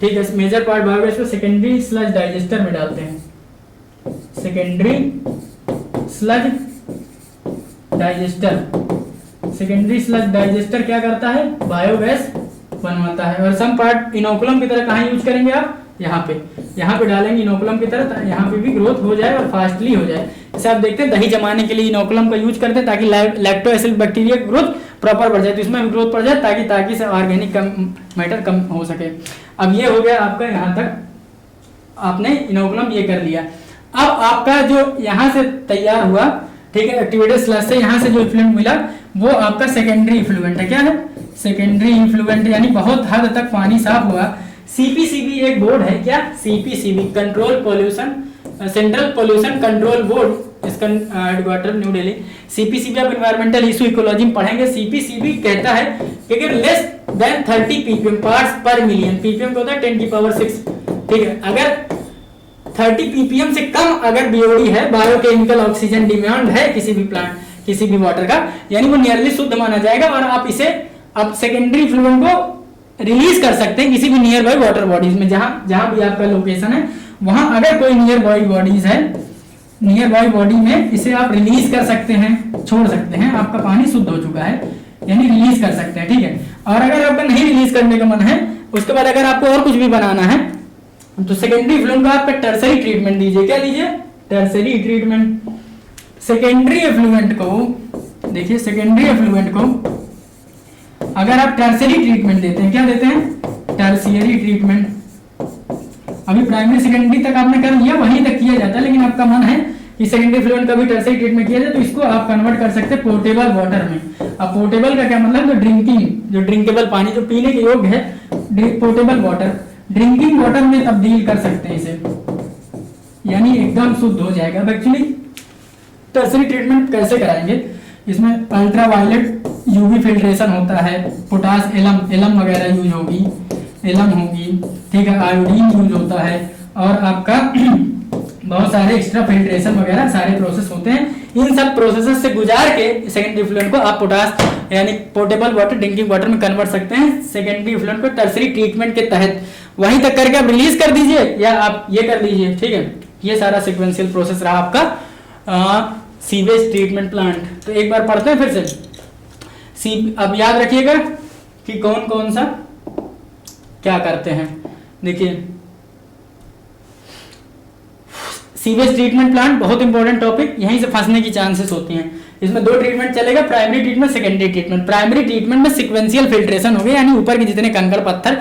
ठीक है। मेजर पार्ट बायोगैस को सेकेंडरी स्लज डाइजेस्टर में डालते हैं, secondary sludge digester. Secondary sludge digester क्या करता है, बायोगैस बनवाता है। और सम पार्ट इनोकुलम की तरह कहाँ यूज करेंगे आप, यहाँ पे डालेंगे इनोकुलम की तरह, यहाँ पे भी ग्रोथ हो जाए और फास्टली हो जाए। जैसे आप देखते हैं दही जमाने के लिए इनोकुलम का यूज करते हैं ताकि लैक्टोएसिड बैक्टीरिया की ग्रोथ प्रॉपर बढ़ जाए, तो इसमें भी ग्रोथ बढ़ जाए ताकि से ऑर्गेनिक मैटर कम हो सके। अब ये हो गया आपका, यहाँ तक आपने इनोकुलम ये कर लिया। अब आपका जो यहाँ से तैयार हुआ, ठीक है, एक्टिवेटेड स्लज से यहाँ से जो इफ्लुएंट मिला वो आपका सेकेंडरी इफ्लुएंट है, क्या है, सेकेंडरी इफ्लुएंट यानी बहुत हद तक पानी साफ हुआ। सीपीसीबी एक बोर्ड है, क्या, CPCB control pollution, central pollution control board, इसका हेडक्वार्टर न्यू दिल्ली। सीपीसीबी आप एनवायरमेंटल इशू इकोलॉजी में पढ़ेंगे। सीपीसीबी कहता है कि अगर लेस देन 30 ppm पार्ट्स पर मिलियन, पीपीएम होता है 10⁶, ठीक है, अगर 30 ppm से कम अगर बीओडी है, बायोकेमिकल ऑक्सीजन डिमांड है किसी भी प्लांट, किसी भी वाटर का, यानी वो नियरली शुद्ध माना जाएगा और आप इसे आप सेकेंडरी फ्लूएंट को रिलीज कर सकते हैं किसी भी नियर बाई वाटर बॉडीज में, जहां भी आपका लोकेशन है वहां अगर कोई नियर बाई बॉडीज है, नियर बाई बॉडी में इसे आप रिलीज कर सकते हैं, छोड़ सकते हैं, आपका पानी शुद्ध हो चुका है यानी रिलीज कर सकते हैं, ठीक है। और अगर आपका नहीं रिलीज करने का मन है, उसके बाद अगर आपको और कुछ भी बनाना है तो सेकेंडरी फ्लूएंट को आप टर्सरी ट्रीटमेंट दीजिए, क्या दीजिए, टर्सरी ट्रीटमेंट। सेकेंडरी एफ्लुएंट को देखिए, सेकेंडरी एफ्लुएंट को अगर आप टर्सरी ट्रीटमेंट देते हैं, क्या देते हैं, टर्शियरी ट्रीटमेंट। अभी प्राइमरी सेकेंडरी तक आपने कर लिया, वहीं तक किया जाता है, लेकिन आपका मन है कि सेकेंडरी फ्लूएंट का भी टर्शियरी ट्रीटमेंट किया जाए तो इसको आप कन्वर्ट कर सकते हैं पोर्टेबल वाटर में। अब पोर्टेबल का क्या मतलब, जो ड्रिंकेबल पानी जो पीने के योग्य है, पोर्टेबल वाटर, ड्रिंकिंग वाटर में तब्दील कर सकते हैं इसे, यानी एकदम शुद्ध हो जाएगा। अब एक्चुअली टर्शियरी ट्रीटमेंट कैसे कराएंगे, इसमें अल्ट्रावायलेट यूवी फिल्ट्रेशन होता है, पोटास एलम वगैरह यूज होगी, ठीक है, आयोडीन यूज होता है, और आपका बहुत सारे एक्स्ट्रा फिल्ट्रेशन वगैरह सारे प्रोसेस होते हैं। इन सब प्रोसेस से गुजार के सेकेंडरी फ्लूएंट को आप पोटास यानी पोर्टेबल वाटर, ड्रिंकिंग वाटर में कन्वर्ट सकते हैं सेकेंडरी फ्लूएंट को टर्शियरी ट्रीटमेंट के तहत। वहीं तक करके आप रिलीज कर दीजिए या आप ये कर लीजिए, ठीक है। ये सारा सिक्वेंशियल प्रोसेस रहा आपका सीवेज ट्रीटमेंट प्लांट। तो एक बार पढ़ते हैं फिर से। अब याद रखिएगा कि कौन कौन सा क्या करते हैं। देखिए, सीवेज ट्रीटमेंट प्लांट बहुत इंपॉर्टेंट टॉपिक, यहीं से फंसने की चांसेस होती हैं। इसमें दो ट्रीटमेंट चलेगा, primary treatment, secondary treatment. Primary treatment में सिक्वेंशियल फिल्ट्रेशन हो गया, यानी ऊपर के जितने कंकड़ पत्थर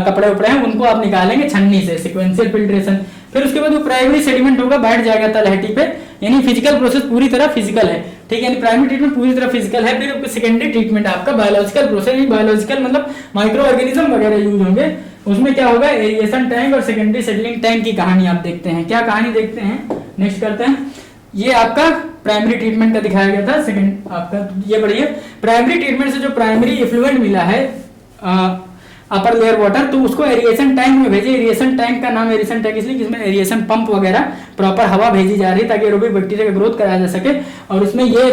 कपड़े उपड़े हैं उनको आप निकालेंगे छन्नी से, सिक्वेंशियल फिल्ट्रेशन। फिर उसके बाद वो प्राइमरी सेडिमेंट होगा, बैठ जाएगा तलहटी पे, यानी फिजिकल प्रोसेस पूरी तरह फिजिकल है, ठीक है, यानी प्राइमरी ट्रीटमेंट पूरी तरह फिजिकल है। फिर सेकेंडरी ट्रीटमेंट आपका बायोलॉजिकल प्रोसेस, बायोलॉजिकल मतलब माइक्रो ऑर्गेनिज्म वगैरह यूज होंगे। उसमें क्या होगा, एरिएशन टैंक और सेकेंडरी सेटलिंग टैंक की कहानी आप देखते हैं। क्या कहानी देखते हैं, नेक्स्ट करते हैं। ये आपका प्राइमरी ट्रीटमेंट का दिखाया गया था। सेकंड आपका ये बढ़िया, प्राइमरी ट्रीटमेंट से जो प्राइमरी इफ्लुएंट मिला है अपर लेयर वाटर, तो उसको एरिएशन टैंक में भेजे। एरिएशन टैंक का नाम एरिएशन टैंक इसलिए जिसमें एरिएशन पंप वगैरह प्रॉपर हवा भेजी जा रही है ताकि एरोबिक बैक्टीरिया का ग्रोथ कराया जा सके। और उसमें ये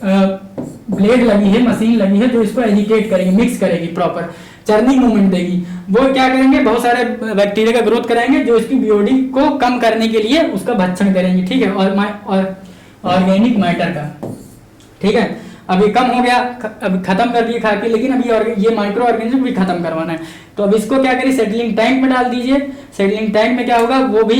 ब्लेड लगी है, मशीन लगी है जो इसको एजिटेट करेगी, मिक्स करेगी, प्रॉपर चर्निंग मूवमेंट देगी। वो क्या करेंगे, बहुत सारे बैक्टीरिया का ग्रोथ कराएंगे जो इसकी बीओडी को कम करने के लिए उसका भक्षण करेंगे, ठीक है, और ऑर्गेनिक मैटर का, ठीक है। अभी कम हो गया, अभी खत्म कर दिए खा के, लेकिन अभी ये माइक्रो ऑर्गेनिज्म भी खत्म करवाना है। तो अब इसको क्या करिए, सेटलिंग टैंक में डाल दीजिए। सेटलिंग टैंक में क्या होगा, वो भी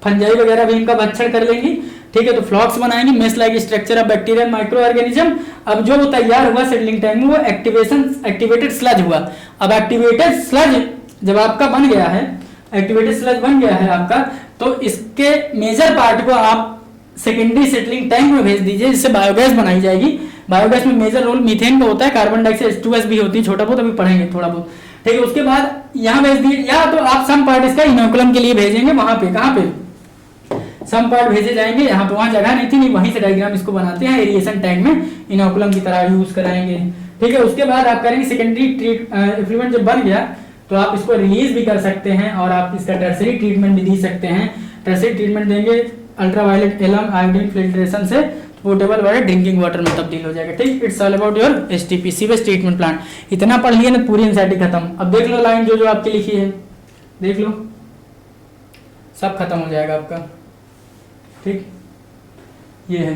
फंजाई वगैरह भी इनका भक्षण कर लेंगी, ठीक है। तो फ्लॉक्स बनाएंगे, mesh like structure of bacteria micro organism. अब जो तैयार हुआ सेटलिंग टैंक में वो एक्टिवेटेड स्लज हुआ। अब एक्टिवेटेड स्लज जब आपका बन गया है, एक्टिवेटेड स्लज बन गया है आपका, तो इसके मेजर पार्ट को आप सेकेंडरी सेटलिंग टैंक में भेज दीजिए, जिससे बायोगैस बनाई जाएगी। बायोगैस में मेजर रोल मीथेन का होता है, कार्बन डाइऑक्साइड H2S भी होती है, छोटा बहुत अभी पढ़ेंगे थोड़ा बहुत, ठीक है। उसके बाद यहाँ भेज दिए, या तो आप सम पार्ट इसका इनोकुलम के लिए भेजेंगे, वहां पे कहाँ पे सम पार्ट भेजे जाएंगे, यहाँ पे वहां जगह नहीं थी, नहीं वहीं से डायग्राम इसको बनाते हैं, एरिएशन टैंक में इनोकुलम की तरह यूज कराएंगे, ठीक है। उसके बाद आप करेंगे सेकेंडरी इफ्लुएंट जब बन गया तो आप इसको रिलीज भी कर सकते हैं और आप इसका टर्सरी ट्रीटमेंट भी दे सकते हैं। टर्सरी ट्रीटमेंट देंगे अल्ट्रावायलेट एलम आयोडीन फिल्ट्रेशन से पोर्टेबल वाटर ड्रिंकिंग वाटर में तब्दील हो जाएगा, ठीक। It's all about your STP, sewage treatment plant. इतना पढ़ लिया ना, पूरी एनसीईआरटी खत्म। अब देख लो लाइन जो जो आपकी लिखी है, देख लो, सब खत्म हो जाएगा आपका, ठीक। ये है,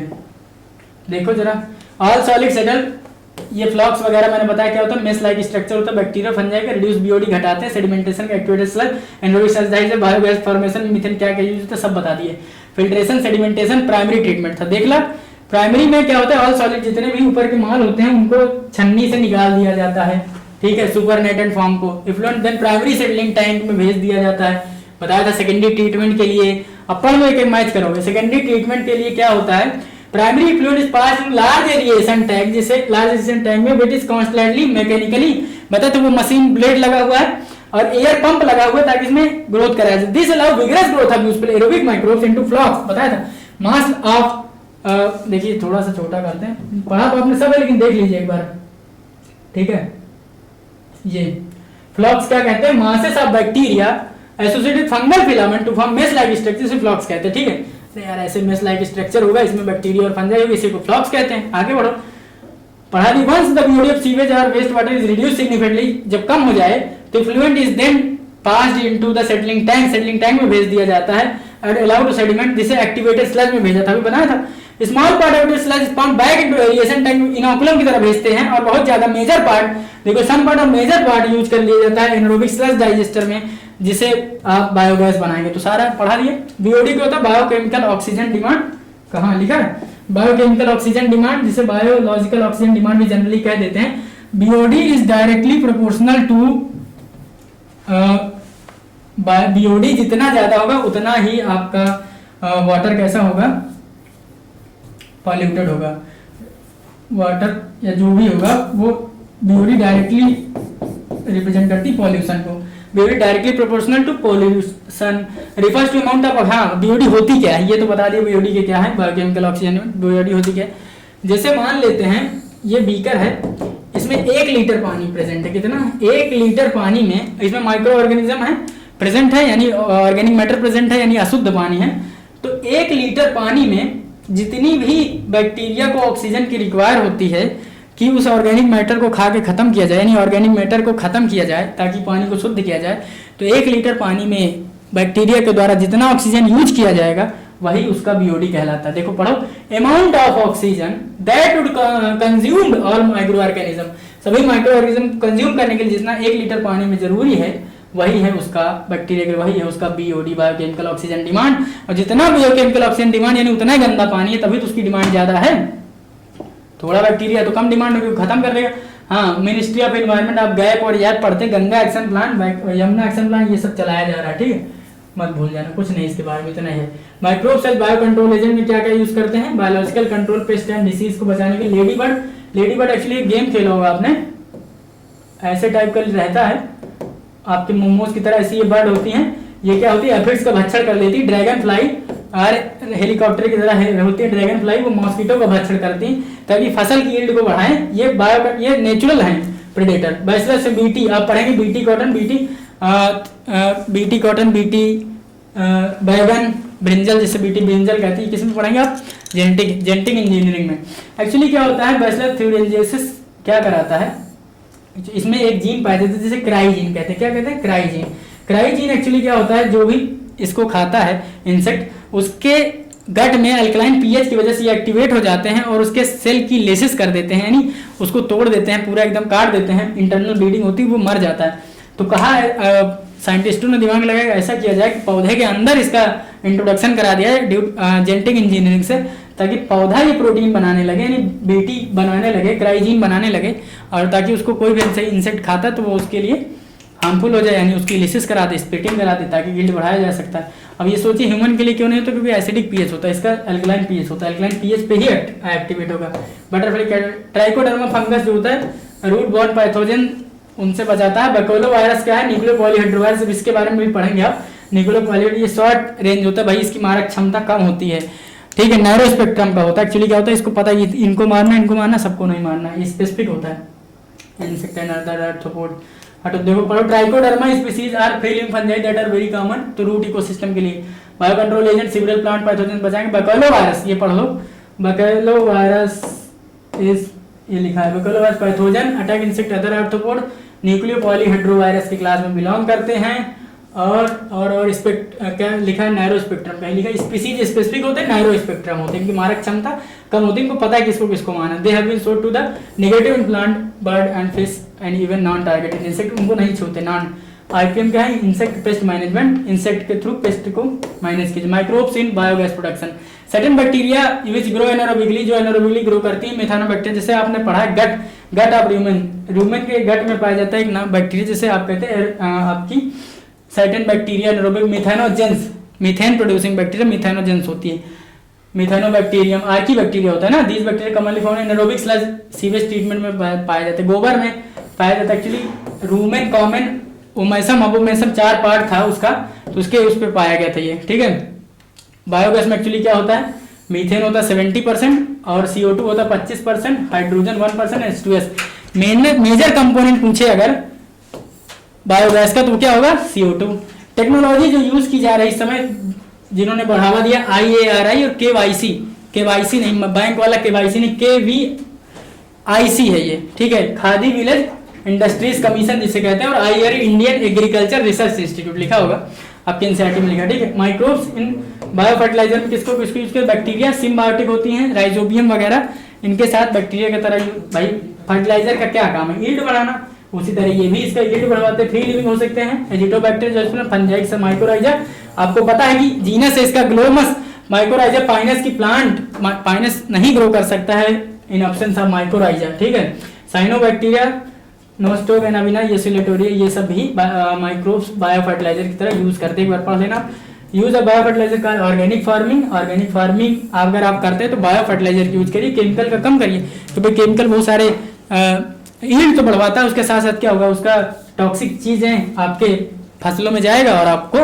देखो जरा, ऑल सॉलिड सेटल, ये फ्लॉक्स वगैरह मैंने बताया क्या होता है, मेश लाइक स्ट्रक्चर होता है, बैक्टीरिया फंजाई का रिड्यूस बीओडी घटाते हैं, सेडिमेंटेशन का एक्टिवेटेड स्लग, एनरोबिक सेल्स से बायोगैस फॉर्मेशन, मीथेन क्या क्या यूज होता है सब बता दिए। फिल्ट्रेशन सेडिमेंटेशन प्राइमरी ट्रीटमेंट था, देख ला। प्राइमरी में क्या होता है, ऑल सॉलिड जितने भी ऊपर के माल होते हैं उनको छन्नी से निकाल दिया जाता है, ठीक है, सुपरनेटेड फॉर्म को। Effluent then primary settling tank में भेज दिया जाता है, बताया था। सेकेंडरी ट्रीटमेंट के लिए अपन में एक मैच करोगे, सेकेंडरी ट्रीटमेंट के लिए क्या होता है, primary fluid is pass in large aeration tank, जिसे लार्ज एरिएशन टैंक में इट इज कॉन्स्टेंटली मैकेनिकली, बता तो वो मशीन ब्लेड लगा हुआ है और एयर पंप लगा हुआ है ताकि इसमें ग्रोथ कराया जाए। This allow vigorous growth of useful aerobic microbes into flocs, बताया था। मास ऑफ, देखिए थोड़ा सा छोटा करते हैं, पढ़ा तो आपने सब है लेकिन देख लीजिए एक बार, ठीक है। ये फ्लॉक्स क्या कहते हैं, masses of bacteria associated fungal filament to form mesh like structure, से फ्लॉक्स कहते हैं, ठीक है। यार ऐसे मेश लाइक स्ट्रक्चर होगा, इसमें बैक्टीरिया और फंजाई होगी, इसी को फ्लॉक्स कहते हैं। आगे बढ़ो, पढ़ा दी। Once the BOD of sewage और waste water is reduce significantly, जब कम हो जाए तो effluent is then passed into the settling tank, settling tank में भेज दिया जाता है एंड अलाउड टू सेडिमेंट, जिसे एक्टिवेटेड स्लज में भेजा था, अभी बनाया था। Small part of the sludge is pumped back into aeration tank, inoculum की तरह भेजते हैं। और बहुत ज्यादा मेजर पार्ट, देखो सम पार्ट और मेजर पार्ट यूज कर लिया जाता है एनारोबिक स्लज डाइजेस्टर में, जिसे आप बायोगैस बनाएंगे। तो सारा पढ़ा दिए। बीओडी क्या होता है, बायोकेमिकल ऑक्सीजन डिमांड, कहाँ लिखा है, बायोकेमिकल ऑक्सीजन डिमांड, जिसे बायोलॉजिकल ऑक्सीजन डिमांड भी जनरली कह देते हैं। BOD is directly proportional to, BOD जितना ज्यादा होगा उतना ही आपका वाटर कैसा होगा, पॉल्यूटेड होगा। वाटर या जो भी होगा वो बीओडी डायरेक्टली रिप्रेजेंट करती पॉल्यूशन को। BOD directly proportional to pollution refers to amount of, हाँ बीओडी होती क्या है ये तो बता दिए, बीओडी के क्या है, बायोकेमिकल ऑक्सीजन बीओडी होती क्या है। जैसे मान लेते हैं ये बीकर है, इसमें 1 लीटर पानी प्रेजेंट है, कितना, 1 लीटर पानी में इसमें माइक्रो ऑर्गेनिज्म है प्रेजेंट है, यानी ऑर्गेनिक मैटर प्रेजेंट है, यानी अशुद्ध पानी है। तो 1 लीटर पानी में जितनी भी बैक्टीरिया को ऑक्सीजन की रिक्वायर होती है कि उस ऑर्गेनिक मैटर को खा के खत्म किया जाए, यानी ऑर्गेनिक मैटर को खत्म किया जाए ताकि पानी को शुद्ध किया जाए, तो 1 लीटर पानी में बैक्टीरिया के द्वारा जितना ऑक्सीजन यूज किया जाएगा वही उसका बीओडी कहलाता है। देखो पढ़ो, amount of oxygen that would consumed all micro organism, सभी माइक्रो ऑर्गेनिज्म कंज्यूम करने के लिए जितना 1 लीटर पानी में जरूरी है वही है उसका बैक्टीरिया के, वही है उसका बीओडी, बायोकेमिकल ऑक्सीजन डिमांड। और जितना बायोकेमिकल ऑक्सीजन डिमांड यानी उतना ही गंदा पानी है, तभी तो उसकी डिमांड ज्यादा है। थोड़ा बैक्टीरिया तो कम डिमांड होगी, खत्म कर देगा। हाँ, मिनिस्ट्री ऑफ एनवायरनमेंट आप गैप और याद पढ़ते, Ganga action plan, Yamuna action plan, ये सब चलाया जा रहा है, ठीक है। मत भूल जाना, कुछ नहीं इसके बारे में, इतना है। Microbe cell bio control agent में क्या क्या यूज करते हैं? Biological control, pest and disease को बचाने के लिए। लेडीबर्ड एक्चुअली गेम खेला होगा आपने, ऐसे टाइप का रहता है आपके मोमोज की तरह, ऐसी ये बर्ड होती हैं। ये क्या होती है? एफिड्स का भक्षण कर लेती है। ड्रैगन फ्लाई और हेलीकॉप्टर की तरह होती है ड्रैगन फ्लाई, वो मॉस्किटो का भक्षण करती हैं ताकि फसल की यील्ड को बढ़ाएं। ये नेचुरल हैं प्रेडेटर। बैचलर से बीटी आप पढ़ेंगे, बीटी कॉटन, बीटी बैगन, ब्रिंजल, जैसे बीटी ब्रिंजल कहती है, किसमें पढ़ेंगे आप? जेनेटिक इंजीनियरिंग में। एक्चुअली क्या होता है? बैचलर थ्यूरेंजियसिस क्या कराता है? इसमें एक जीन पाए जाते हैं जिसे क्राइजीन कहते हैं। क्या कहते हैं? क्राइजीन एक्चुअली क्या होता है? जो भी इसको खाता है इंसेक्ट, उसके गट में अल्कलाइन पीएच की वजह से ये एक्टिवेट हो जाते हैं और उसके सेल की लेसिस कर देते हैं, यानी उसको तोड़ देते हैं, पूरा एकदम काट देते हैं। इंटरनल ब्लीडिंग होती है, वो मर जाता है। तो कहा है साइंटिस्टों ने दिमाग लगाया ऐसा किया जाए कि पौधे के अंदर इसका इंट्रोडक्शन करा दिया है जेनेटिक इंजीनियरिंग से, ताकि पौधा ये प्रोटीन बनाने लगे, यानी बीटी बनाने लगे, क्राइजीन बनाने लगे, और ताकि उसको कोई भी इंसेक्ट खाता तो वो उसके लिए हार्मफुल हो जाए, यानी उसकी लिसिस करा दे, स्प्लिटिंग करा दे, ताकि यील्ड बढ़ाया जा सकता है। अब ये सोचिए ह्यूमन के लिए क्यों नहीं होता? क्योंकि एसिडिक पीएच होता है, इसका अल्कलाइन पीएच होता है। अल्कलाइन पीएच पे ही एक्टिवेट होगा। बटरफ्लाई ट्राइकोडर्मा फंगस जो होता है रूट बॉर्न पैथोजन, उनसे बचाता है। बकोलो वायरस क्या है? न्यूक्लियो पॉलीहेड्रोवायरस, इसके बारे में भी पढ़ेंगे आप। न्यूक्लियो पॉलीहेड्रो ये शॉर्ट रेंज होता है भाई, इसकी मारक क्षमता कम होती है, ठीक है। नैरो स्पेक्ट्रम का होता है। एक्चुअली क्या होता है? इसको पता है इनको मारना, सबको नहीं मारना, ये स्पेसिफिक होता है। Insect and other arthropod. तो देखो पढ़ो, trichoderma species are free living fungi that are very common to root ecosystem के लिए। Bio control agent several plant pathogen बचाएंगे। बकोलो वायरस, ये पढ़ लो, बकोलो वायरस इज, ये लिखा है baculovirus pathogen attack insect other arthropod, nucleopolyhedrovirus के class में बिलोंग करते हैं। और क्या लिखा है? नैरो स्पेक्ट्रम का ही लिखा है। स्पीसीज स्पेसिफिक होते हैं, नैरो स्पेक्ट्रम होते हैं, इनकी मारक क्षमता कम होती है, इनको पता है किसको मारना। They have been shown to the negative in plant, bird and fish and even non targeted insect, उनको नहीं छूते। नॉन आईपीएम क्या है? इंसेक्ट पेस्ट मैनेजमेंट, इंसेक्ट के थ्रू पेस्ट को मैनेज कीजिए। Microbes in biogas production, certain bacteria which grow anaerobically, जो anaerobically grow करती है। मेथानोबैक्टीरिया, जैसे आपने पढ़ा है गट ऑफ ह्यूमन के गट में पाया जाता है एक बैक्टीरिया, जैसे आप कहते हैं आपकी certain bacteria anaerobic methanogens, methane producing bacteria methanogens होती है। मिथेनोबैक्टीरियम आर्की बैक्टीरिया होता है ना। These bacteria commonly found in anaerobic sludge sewage treatment में पाया जाता है, गोबर में पाया जाता है। एक्चुअली रूमेन, कॉमन, ओमेसम, अबोमेसम 4 पार्ट था उसका, तो उसके उस पर पाया गया था ये, ठीक है। बायोगैस में एक्चुअली क्या होता है? मीथेन होता है 70% और CO2 होता है 25%, हाइड्रोजन 1%, H2S। मेजर कंपोनेंट पूछे अगर बायोगैस का तो क्या होगा? CO2। टेक्नोलॉजी जो यूज की जा रही है इस समय, जिन्होंने बढ़ावा दिया IARI और KYC नहीं, बैंक वाला KYC नहीं, KVIC है ये, ठीक है। खादी विलेज इंडस्ट्रीज कमीशन जिसे कहते हैं, और IRI Indian agriculture research institute लिखा होगा आपके एनसीईआरटी में लिखा, ठीक है। माइक्रोब्स इन बायो फर्टिलाइजर में किसको यूज करते? बैक्टीरिया सिम्बायोटिक होती हैं, राइजोबियम वगैरह, इनके साथ बैक्टीरिया की तरह भाई फर्टिलाइजर का क्या काम है? यील्ड बढ़ाना। उसी तरह ये भी इसका यील्ड बढ़ाते हैं, फ्री लिविंग हो सकते हैं। एजिटोबैक्टीरिया जो फंजाइक से माइकोराइजा, आपको पता है कि जीनस है इसका ग्लोमस माइकोराइजा, पाइनस की प्लांट पाइनस नहीं ग्रो कर सकता है इन एब्सेंस ऑफ माइकोराइजा, ठीक है। साइनोबैक्टीरिया, नोस्टोक एंड अविना, ये सिलेटोरिया, ये सब भी माइक्रोब्स बायो फर्टिलाइजर की तरह यूज करते हैं। एक बार पढ़ लेना। यूज ऑफ बायो फर्टिलाइजर का ऑर्गेनिक फार्मिंग अगर आप करते हैं तो बायो फर्टिलाइजर यूज करिए, केमिकल का कम करिए, क्योंकि केमिकल बहुत सारे यील्ड तो बढ़वाता है, उसके साथ साथ क्या होगा? उसका टॉक्सिक चीजें आपके फसलों में जाएगा और आपको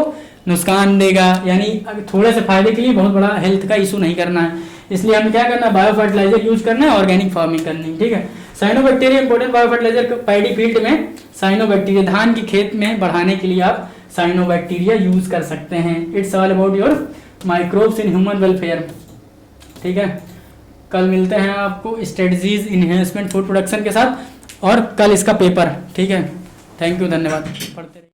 नुकसान देगा, यानी थोड़े से फायदे के लिए बहुत बड़ा हेल्थ का इशू नहीं करना है। इसलिए हमें क्या करना है? बायो फर्टिलाइजर यूज करना है, ऑर्गेनिक फार्मिंग करनी है, ठीक है। Cyanobacteria important bio fertilizer paddy field में, साइनोबैक्टीरिया धान की खेत में बढ़ाने के लिए आप साइनोबैक्टीरिया यूज कर सकते हैं। It's all about your microbes in human welfare, ठीक है। कल मिलते हैं आपको स्ट्रेटजीज इनहेंसमेंट फूड प्रोडक्शन के साथ, और कल इसका पेपर, ठीक है। थैंक यू, धन्यवाद। पढ़ते